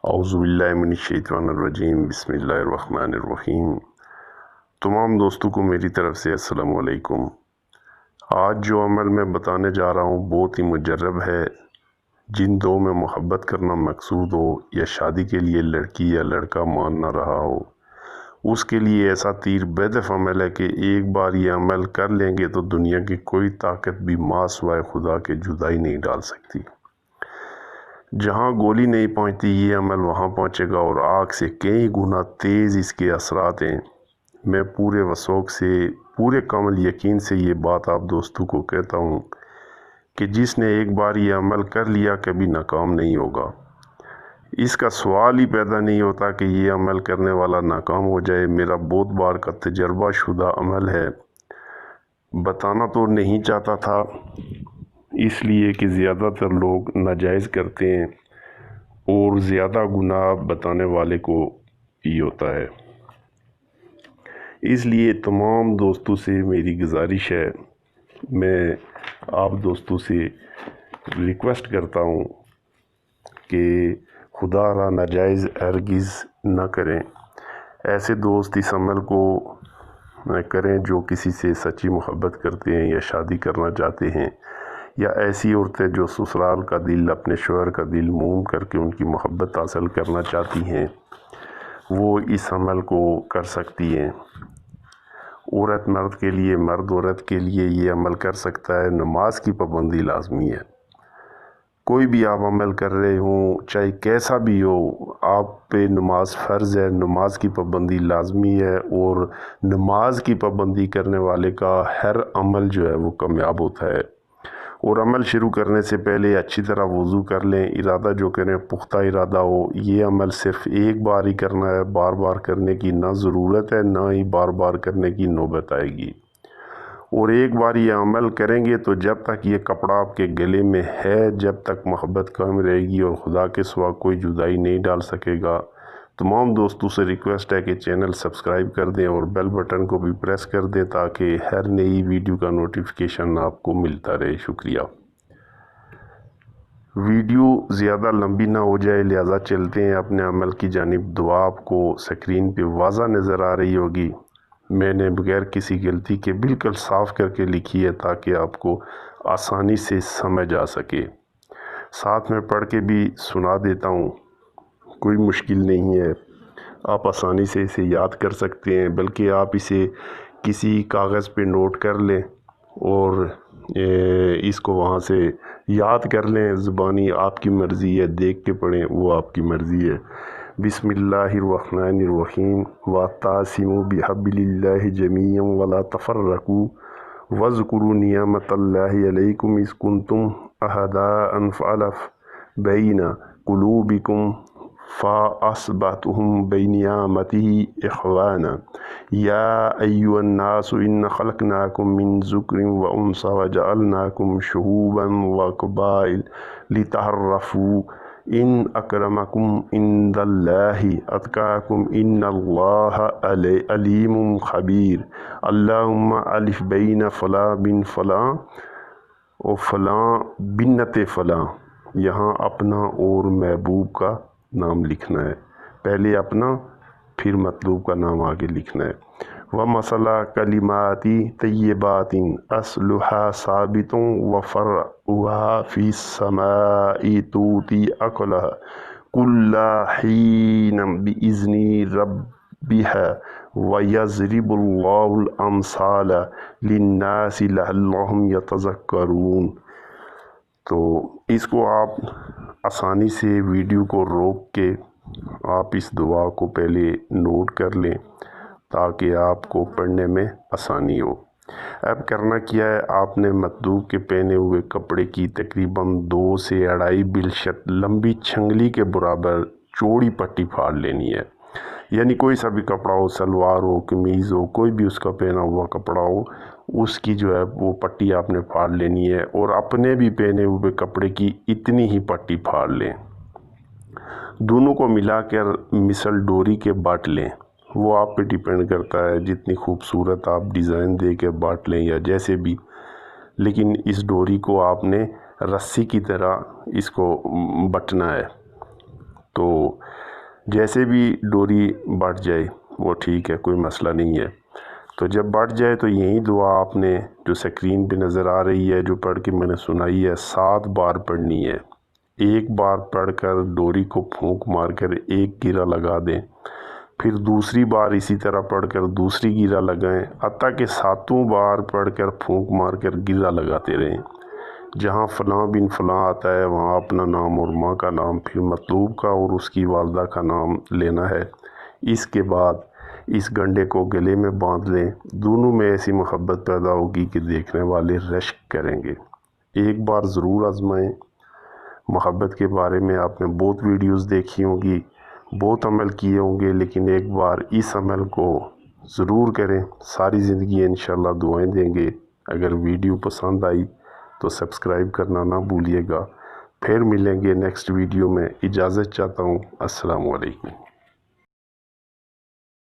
اعوذ باللہ من الشیطان الرجیم بسم اللہ الرحمن الرحیم۔ تمام دوستوں کو میری طرف سے السلام علیکم۔ آج جو عمل میں بتانے جا رہا ہوں بہت ہی مجرب ہے۔ جن دو میں محبت کرنا مقصود ہو یا شادی کے لیے لڑکی یا لڑکا مان نہ رہا ہو، اس کے لیے ایسا تیر بیدف عمل ہے کہ ایک بار یہ عمل کر لیں گے تو دنیا کی کوئی طاقت بھی ماں سوائے خدا کے جدائی نہیں ڈال سکتی۔ جہاں گولی نہیں پہنچتی یہ عمل وہاں پہنچے گا اور آگ سے کئی گنا تیز اس کے اثرات ہیں۔ میں پورے وثوق سے، پورے کامل یقین سے یہ بات آپ دوستوں کو کہتا ہوں کہ جس نے ایک بار یہ عمل کر لیا کبھی ناکام نہیں ہوگا۔ اس کا سوال ہی پیدا نہیں ہوتا کہ یہ عمل کرنے والا ناکام ہو جائے۔ میرا بہت بار کا تجربہ شدہ عمل ہے۔ بتانا تو نہیں چاہتا تھا اس لیے کہ زیادہ تر لوگ ناجائز کرتے ہیں اور زیادہ گناہ بتانے والے کو ہی ہوتا ہے۔ اس لیے تمام دوستوں سے میری گزارش ہے، میں آپ دوستوں سے ریکویسٹ کرتا ہوں کہ خدا را ناجائز ہرگز نہ کریں۔ ایسے دوست اس عمل کو کریں جو کسی سے سچی محبت کرتے ہیں یا شادی کرنا چاہتے ہیں، یا ایسی عورتیں جو سسرال کا دل، اپنے شوہر کا دل موم کر کے ان کی محبت حاصل کرنا چاہتی ہیں، وہ اس عمل کو کر سکتی ہیں۔ عورت مرد کے لیے، مرد عورت کے لیے یہ عمل کر سکتا ہے۔ نماز کی پابندی لازمی ہے۔ کوئی بھی آپ عمل کر رہے ہوں، چاہے کیسا بھی ہو، آپ پہ نماز فرض ہے، نماز کی پابندی لازمی ہے، اور نماز کی پابندی کرنے والے کا ہر عمل جو ہے وہ کامیاب ہوتا ہے۔ اور عمل شروع کرنے سے پہلے اچھی طرح وضو کر لیں، ارادہ جو کریں پختہ ارادہ ہو۔ یہ عمل صرف ایک بار ہی کرنا ہے، بار بار کرنے کی نہ ضرورت ہے، نہ ہی بار بار کرنے کی نوبت آئے گی۔ اور ایک بار یہ عمل کریں گے تو جب تک یہ کپڑا آپ کے گلے میں ہے، جب تک محبت قائم رہے گی اور خدا کے سوا کوئی جدائی نہیں ڈال سکے گا۔ تمام دوستوں سے ریکویسٹ ہے کہ چینل سبسکرائب کر دیں اور بیل بٹن کو بھی پریس کر دیں تاکہ ہر نئی ویڈیو کا نوٹیفیکیشن آپ کو ملتا رہے۔ شکریہ۔ ویڈیو زیادہ لمبی نہ ہو جائے لہٰذا چلتے ہیں اپنے عمل کی جانب۔ دعا آپ کو سکرین پہ واضح نظر آ رہی ہوگی۔ میں نے بغیر کسی غلطی کے بالکل صاف کر کے لکھی ہے تاکہ آپ کو آسانی سے سمجھ آ سکے۔ ساتھ میں پڑھ کے بھی سنا دیتا ہوں، کوئی مشکل نہیں ہے، آپ آسانی سے اسے یاد کر سکتے ہیں، بلکہ آپ اسے کسی کاغذ پہ نوٹ کر لیں اور اس کو وہاں سے یاد کر لیں۔ زبانی آپ کی مرضی ہے، دیکھ کے پڑھیں وہ آپ کی مرضی ہے۔ بسم اللہ الرحمن الرحیم۔ وَاعْتَصِمُوا بِحَبْلِ اللَّهِ جَمِيعًا وَلَا تَفَرَّقُوا وَاذْكُرُوا نِعْمَتَ اللَّهِ عَلَيْكُمْ إِذْ كُنْتُمْ أَعْدَاءً فَأَلَّفَ بَيْنَ قُلُوبِكُمْ فَأَصْبَحْتُم بِنِعْمَتِهِ إِخْوَانًا يَا أَيُّهَا النَّاسُ إِنَّا خَلَقْنَاكُم مِّن ذُكْرٍ وَأُنثَىٰ وَجَعَلْنَاكُمْ شُعُوبًا وَقَبَائِلَ لِتَعَارَفُوا إِنَّ أَكْرَمَكُمْ عِندَ اللَّهِ أَتْقَاكُمْ إِنَّ اللَّهَ عَلِيمٌ خَبِيرٌ۔ اللہم الف بین فلاں بن فلاں و فلاں بنت فلاں۔ یہاں اپنا اور محبوب کا نام لکھنا ہے، پہلے اپنا پھر مطلوب کا نام آگے لکھنا ہے۔ وَمَثَلَ كَلِمَاتِ طَيِّبَاتٍ أَصْلُهَا ثَابِتٌ وَفَرْعُهَا فِي السَّمَاءِ تُؤْتِي أُكُلَهَا كُلَّ حِينٍ بِإِذْنِ رَبِّهَا وَيَضْرِبُ اللَّهُ الْأَمْثَالَ لِلنَّاسِ لَعَلَّهُمْ يَتَذَكَّرُونَ۔ تو اس کو آپ آسانی سے ویڈیو کو روک کے آپ اس دعا کو پہلے نوٹ کر لیں تاکہ آپ کو پڑھنے میں آسانی ہو۔ اب کرنا کیا ہے، آپ نے مطلوب کے پہنے ہوئے کپڑے کی تقریباً 2 سے 2.5 بلشت لمبی چھنگلی کے برابر چوڑی پٹی پھاڑ لینی ہے۔ یعنی کوئی سا بھی کپڑا ہو، سلوار ہو، قمیض ہو، کوئی بھی اس کا پہنا ہوا کپڑا ہو، اس کی جو ہے وہ پٹی آپ نے پھاڑ لینی ہے، اور اپنے بھی پہنے ہوئے کپڑے کی اتنی ہی پٹی پھاڑ لیں۔ دونوں کو ملا کر مثل ڈوری کے باٹ لیں۔ وہ آپ پہ ڈیپینڈ کرتا ہے، جتنی خوبصورت آپ ڈیزائن دے کے باٹ لیں یا جیسے بھی، لیکن اس ڈوری کو آپ نے رسی کی طرح اس کو بٹنا ہے تو جیسے بھی ڈوری بڑھ جائے وہ ٹھیک ہے، کوئی مسئلہ نہیں ہے۔ تو جب بڑھ جائے تو یہی دعا آپ نے جو سکرین پہ نظر آ رہی ہے، جو پڑھ کے میں نے سنائی ہے، 7 بار پڑھنی ہے۔ ایک بار پڑھ کر ڈوری کو پھونک مار کر ایک گیرا لگا دیں، پھر دوسری بار اسی طرح پڑھ کر دوسری گیرا لگائیں، حتیٰ کہ 7 بار پڑھ کر پھونک مار کر گیرا لگاتے رہیں۔ جہاں فلاں بن فلاں آتا ہے وہاں اپنا نام اور ماں کا نام، پھر مطلوب کا اور اس کی والدہ کا نام لینا ہے۔ اس کے بعد اس گنڈے کو گلے میں باندھ لیں، دونوں میں ایسی محبت پیدا ہوگی کہ دیکھنے والے رشک کریں گے۔ ایک بار ضرور آزمائیں۔ محبت کے بارے میں آپ نے بہت ویڈیوز دیکھی ہوں گی، بہت عمل کیے ہوں گے، لیکن ایک بار اس عمل کو ضرور کریں، ساری زندگی انشاءاللہ دعائیں دیں گے۔ اگر ویڈیو پسند آئی تو سبسکرائب کرنا نہ بھولیے گا۔ پھر ملیں گے نیکسٹ ویڈیو میں۔ اجازت چاہتا ہوں۔ السلام علیکم۔